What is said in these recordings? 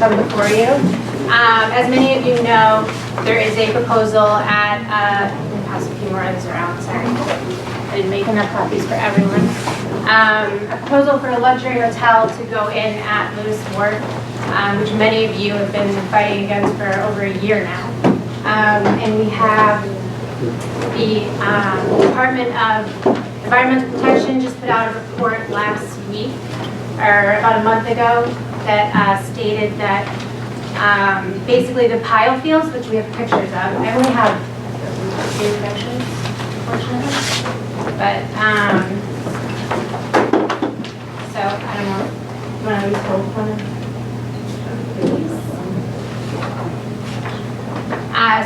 come before you. As many of you know, there is a proposal at, let me pass a few more items around, sorry. I didn't make enough copies for everyone. A proposal for a luxury hotel to go in at Lewis Wharf, which many of you have been fighting against for over a year now. And we have the Department of Environmental Protection just put out a report last week, or about a month ago, that stated that basically the pile fields, which we have pictures of, I only have a few pictures, unfortunately, but so I don't know, you want to at least hold one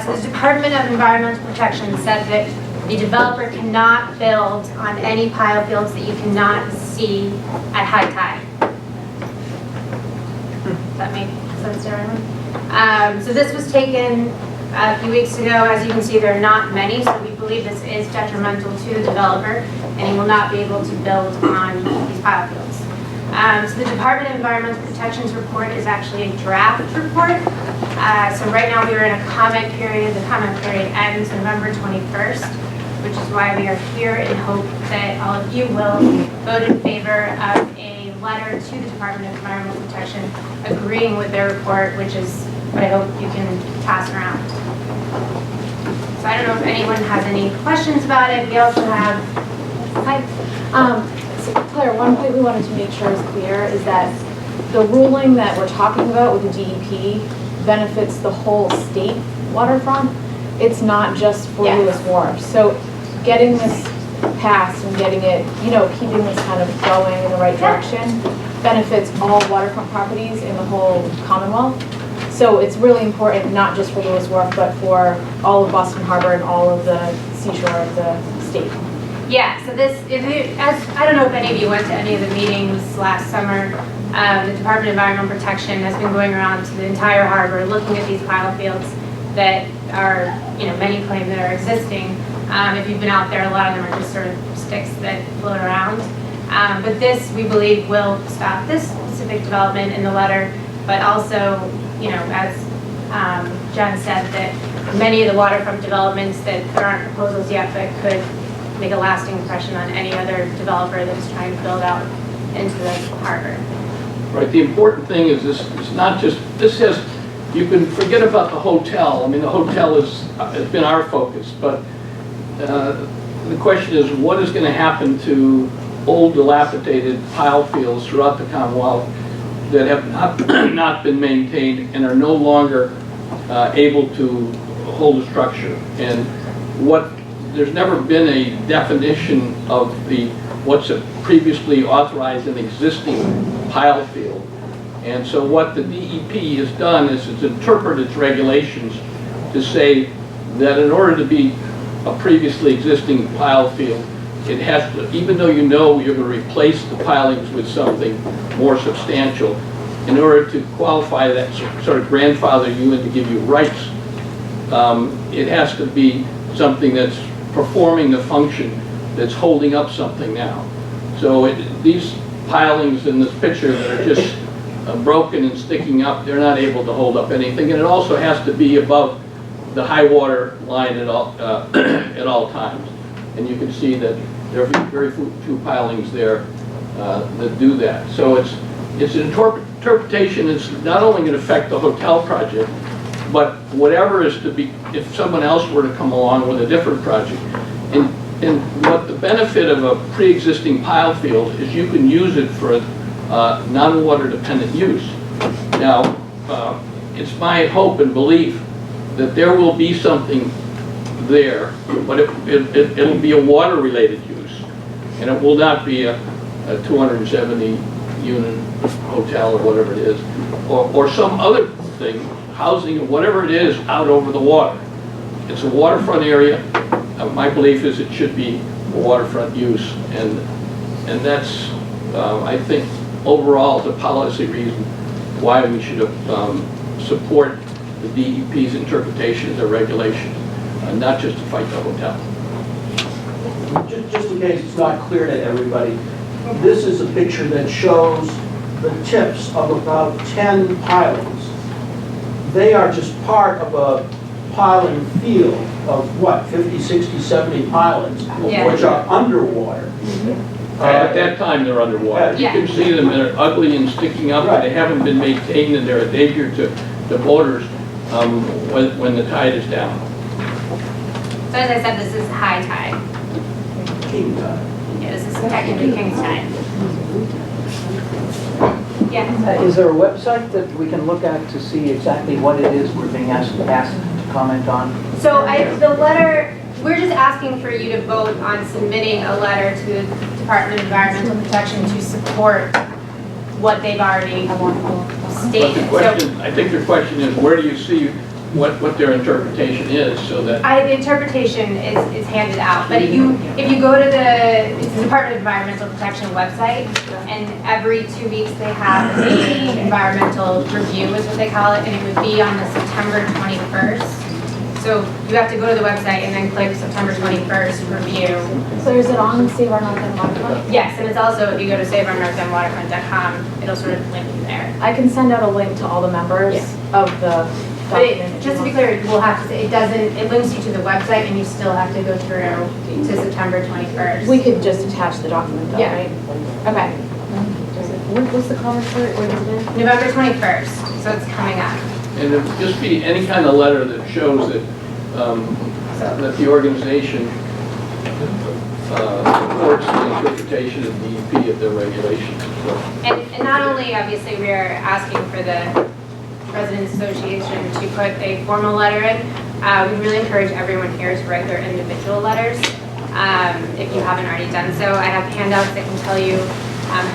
so the Department of Environmental Protection said that the developer cannot build on any pile fields that you cannot see at high tide. Does that make sense to everyone? So this was taken a few weeks ago. As you can see, there are not many, so we believe this is detrimental to the developer, and he will not be able to build on these pile fields. So the Department of Environmental Protection's report is actually a draft report. So right now we are in a comment period. The comment period ends November 21st, which is why we are here in hope that all of you will vote in favor of a letter to the Department of Environmental Protection agreeing with their report, which is what I hope you can pass around. So I don't know if anyone has any questions about it. We also have, So Claire, one point we wanted to make sure is clear is that the ruling that we're talking about with the DEP benefits the whole state waterfront. It's not just for Lewis Wharf. So getting this passed and getting it, keeping this kind of going in the right direction benefits all waterfront properties in the whole Commonwealth. So it's really important, not just for Lewis Wharf, but for all of Boston Harbor and all of the seashore of the state. Yeah, so this, I don't know if any of you went to any of the meetings last summer. The Department of Environmental Protection has been going around to the entire harbor looking at these pile fields that are, many claim that are existing. If you've been out there, a lot of them are just sort of sticks that float around. But this, we believe, will stop this specific development in the letter, but also, as Jen said, that many of the waterfront developments that there aren't proposals yet, but could make a lasting impression on any other developer that's trying to build out into the harbor. Right, the important thing is this, it's not just, this has, you can forget about the hotel. I mean, the hotel has been our focus, but the question is what is going to happen to old dilapidated pile fields throughout the Commonwealth that have not been maintained and are no longer able to hold a structure. And there's never been a definition of what's a previously authorized and existing pile field. And so what the DEP has done is it's interpreted its regulations to say that in order to be a previously existing pile field, it has to, even though you're going to replace the pilings with something more substantial, in order to qualify that, sort of grandfather you in to give you rights, it has to be something that's performing the function that's holding up something now. So these pilings in this picture that are just broken and sticking up, they're not able to hold up anything, and it also has to be above the high water line at all times. And you can see that there are very few pilings there that do that. So it's an interpretation that's not only going to affect the hotel project, but whatever is to be, if someone else were to come along with a different project. And what the benefit of a pre-existing pile field is you can use it for a non-water dependent use. Now, it's my hope and belief that there will be something there, but it'll be a water related use. And it will not be a 270 unit hotel or whatever it is, or some other thing, housing or whatever it is out over the water. It's a waterfront area. My belief is it should be a waterfront use, and that's, I think, overall the policy reason why we should support the DEP's interpretation of their regulations, not just to fight the hotel. Just in case it's not clear to everybody, this is a picture that shows the tips of about 10 pilings they are just part of a piling field of what, 50, 60, 70 pilings, Yeah. which are underwater. At that time, they're underwater. You Yeah. can see them, they're ugly and sticking up, and they haven't been maintained, and they're a danger to boaters when the tide is down. So as I said, this is high tide. King tide. Yeah, this is technically king's tide. Yeah. Is there a website that we can look at to see exactly what it is we're being asked to comment on? So the letter, we're just asking for you to vote on submitting a letter to the Department of Environmental Protection to support what they've already But stated. the question, I think your question is, where do you see what their interpretation is, so that, The interpretation is handed out, but if you go to it's the Department of Environmental Protection website, and every 2 weeks they have a environmental review is what they call it, and it would be on the September 21st. So you have to go to the website and then click September 21st review. So is it on Save Our North End Waterfront? Yes, and it's also, if you go to saveournorthendwaterfront.com, it'll sort of link you there. I can send out a link to all the members of the But document. just to be clear, we'll have to, it links you to the website and you still have to go through to September 21st. We could just attach the document though, Yeah. right? Okay. What's the comment for it? What is it? November 21st, so it's coming up. and it would just be any kind of letter that shows that, that the organization supports the interpretation of DEP of their regulations. So, And not only, obviously, we are asking for the Residents Association to put a formal letter in, we really encourage everyone here to write their individual letters, if you haven't already done so. I have handouts that can tell you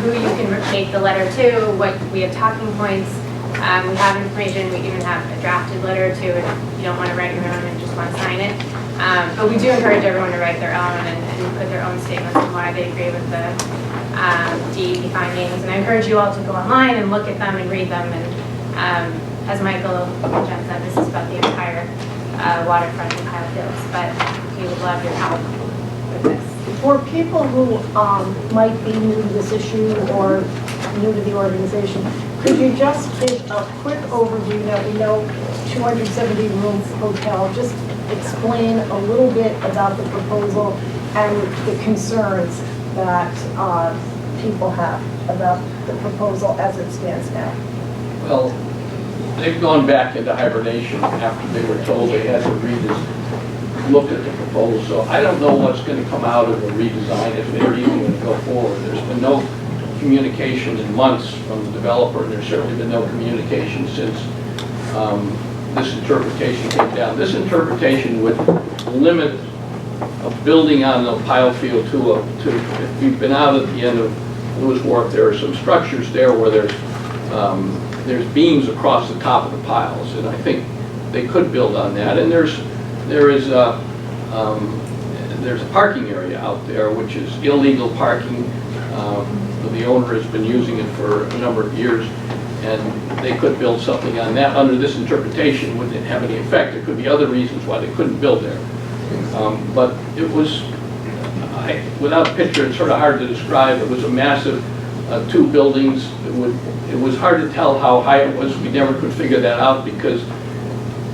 who you can make the letter to, what we have talking points. We have information, we even have a drafted letter too, if you don't want to write your own and just want to sign it. But we do encourage everyone to write their own and put their own statements on why they agree with the DEP findings. And I encourage you all to go online and look at them and read them. And as Michael and Jen said, this is about the entire waterfront and Ohio Hills, but we would love your help with this. For people who might be new to this issue or new to the organization, could you just give a quick overview that we know 270 rooms hotel, just explain a little bit about the proposal and the concerns that people have about the proposal as it stands now? well, they've gone back into hibernation after they were told they had to look at the proposal. So I don't know what's going to come out of the redesign, if they're even going to go forward. There's been no communication in months from the developer, and there's certainly been no communication since this interpretation came down. This interpretation would limit a building on the pile field to if you've been out at the end of Lewis Wharf, there are some structures there where there's beams across the top of the piles, and I think they could build on that. And there's a parking area out there which is illegal parking. The owner has been using it for a number of years, and they could build something on that. Under this interpretation, wouldn't have any effect. There could be other reasons why they couldn't build there. But it was, without a picture, it's sort of hard to describe. It was a massive 2 buildings. It was hard to tell how high it was. We never could figure that out because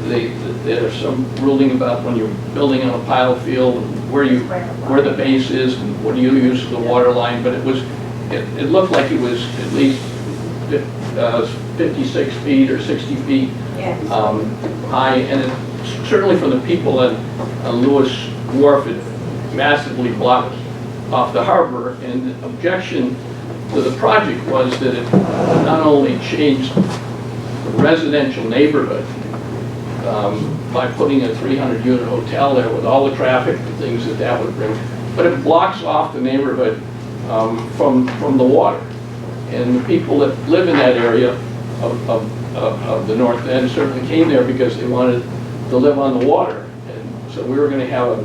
there's some ruling about when you're building on a pile field, where the base is and what do you use for the water line. But it looked like it was at least 56 feet or 60 feet high, and certainly for the people on Lewis Wharf, it massively blocked off the harbor. And the objection to the project was that it not only changed the residential neighborhood by putting a 300-unit hotel there with all the traffic and things that would bring, but it blocks off the neighborhood from the water. And the people that live in that area of the North End certainly came there because they wanted to live on the water. And so we were going to have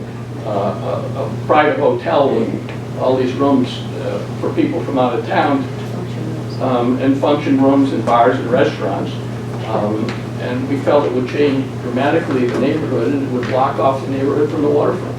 a private hotel with all these rooms for people from out of town, and function rooms and bars and restaurants. And we felt it would change dramatically the neighborhood, and it would block off the neighborhood from the waterfront.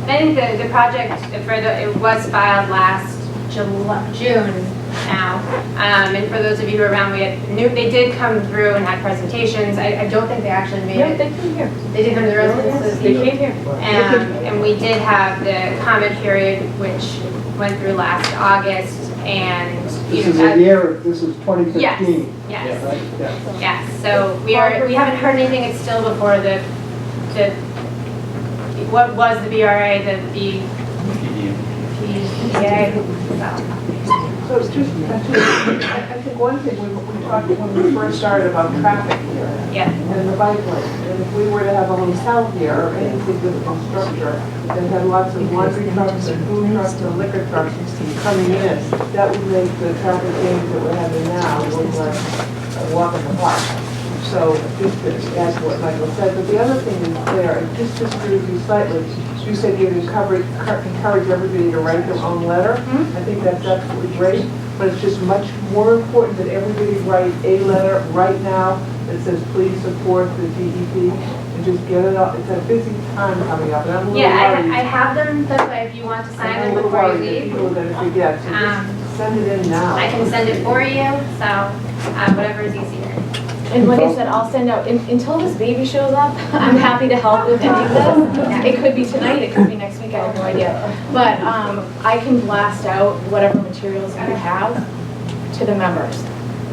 I think the project, it was filed last June now. And for those of you who are around, they did come through and had presentations. I don't think they actually made Yeah, it. they came here. They did come to the residences. They came here. And we did have the comment period, which went through last August, and This is a year, this is 2015. Yes, Right? Yeah. yes. So we haven't heard anything. It's still before what was the BRA, the PDA. So it's just, I think one thing, we talked when we first started about traffic here Yeah. and the bike lane. And if we were to have a hotel here or any significant structure that had lots of laundry trucks and food trucks and liquor trucks coming in, that would make the traffic change that we're having now look like a walk in the park. So just to add to what Michael said, but the other thing is clear, and just to disagree with you slightly, you said you'd encourage everybody to write their own letter. I think that's absolutely great, but it's just much more important that everybody write a letter right now that says, please support the DEP, and just get it up. It's a busy time coming up, and I'm a little Yeah, worried. I have them this way if you want to sign I'm a them little before you worried that leave. people are gonna forget, so just send it in now. I can send it for you, so whatever is easier. And like I said, I'll send out, until this baby shows up, I'm happy to help with any of this. It could be tonight, it could be next week, I have no idea. But I can blast out whatever materials you have to the members.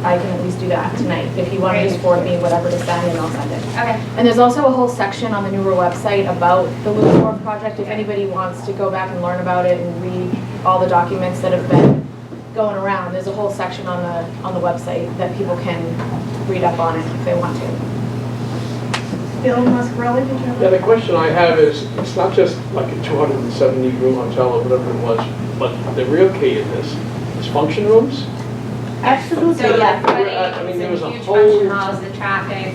I can at least do that tonight. If you want to just forward me whatever to send, and I'll send it. Okay. And there's also a whole section on the NEWRA website about the Lewis Wharf project, if anybody wants to go back and learn about it and read all the documents that have been going around. There's a whole section on the website that people can read up on it if they want to. Bill Muscarelli, did you have? Yeah, the question I have is, it's not just like a 270-room hotel or whatever it was, but the real key in this is function rooms. Absolutely. So yeah, I mean, there was a huge whole- function halls, the traffic.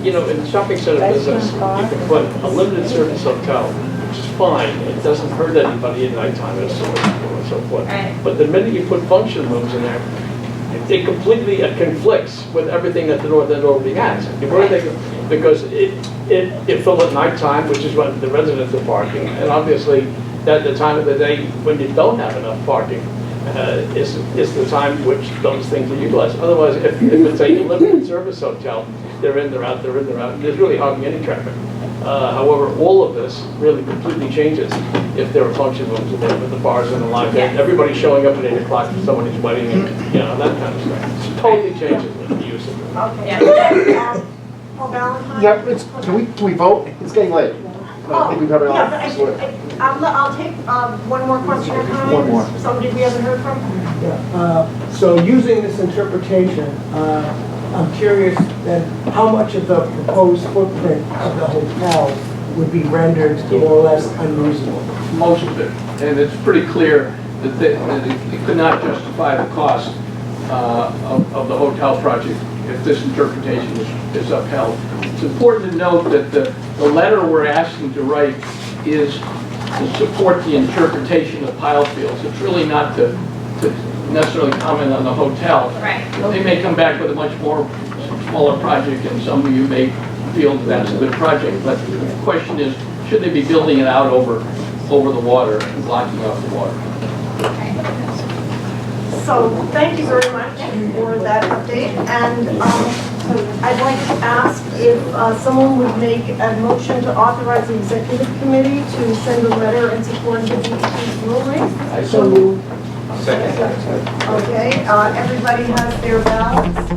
You know, in the shopping center business, you can put a limited service hotel, which is fine. It doesn't hurt anybody at nighttime and so on and so forth. Right. But the minute you put function rooms in there, it completely conflicts with everything that the North End already has. Because it filled at nighttime, which is when the residents are parking, and obviously that the time of the day when you don't have enough parking is the time which those things are utilized. Otherwise, if it's a limited service hotel, they're in, they're out, they're in, they're out. There's really hardly any traffic. However, all of this really completely changes if there are function rooms in there with the bars and the line. Yes. Everybody's showing up at 8 o'clock for somebody's wedding, and, you know, that kind of stuff. It totally changes with the use of it. Okay. Yeah. Paul Valentine? Yeah, can we vote? It's getting late. I think we covered all. Yeah, but I'll take one more question or comment. One more. Somebody we haven't heard from? So using this interpretation, I'm curious then how much of the proposed footprint of the hotel would be rendered more or less unusable? Most of it, and it's pretty clear that it could not justify the cost of the hotel project if this interpretation is upheld. It's important to note that the letter we're asking to write is to support the interpretation of pile fields. It's really not to necessarily comment on the hotel. Right. They may come back with a much more smaller project, and some of you may feel that's a good project, but the question is, should they be building it out over the water and blocking off the water? So thank you very much for that update. And I'd like to ask if someone would make a motion to authorize the executive committee to send a letter in support of the DEP's ruling. I so move. Okay, everybody has their ballots.